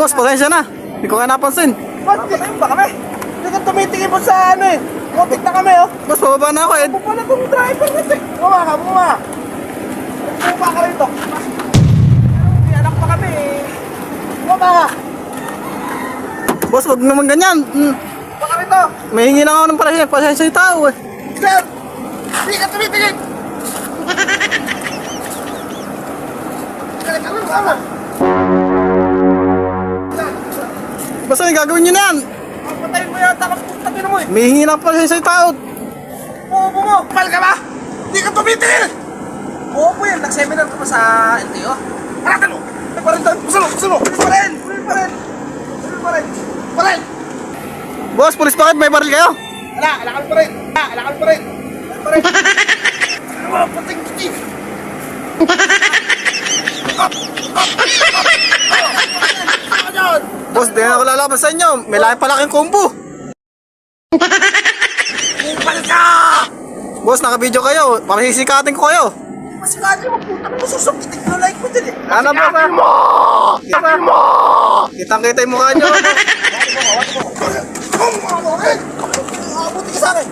boss, pasensya na. Hindi ko kaya napansin. Boss, tingin ba kami? Hindi ka tumitingin mo sa ano eh. Muntik na kami oh. Boss, bababa na ako eh. Pupala tong driver natin. Bumaba ka, bumaba. Bumaba ka rito. May anak pa kami eh. Bumaba ka. Boss, wag naman ganyan. Bumaba ka rito. May hingi na ako ng pasensya yung tao eh. Sir, hindi ka tumitingin. Kaya ka lang sama. Boss, ano gagawin nyo na yan? Patayin mo yata ng tabi mo eh. May hingi na pasensya yung tao. Bobo mo. Kapal ka ba? Hindi ka tumitingin. Bobo yan. Nag-seminar ka pa sa LTO? Haratan mo. May pa rin tayo. Pusa mo. Pulis pa rin. Boss, pulis bakit? May baril kayo? Alakal pa rin. Ano mo? Pating Steve. Boss, di na ako lalaban sa inyo. May laki palaking combo. Kupal ka! Boss, naka-video kayo. Pamasisikatin ko kayo. Masikati mo. Putang mo susukitin ko like mo din eh. Ano boss ha? Kitang-kita yung mukha nyo. Abuti ka sa akin.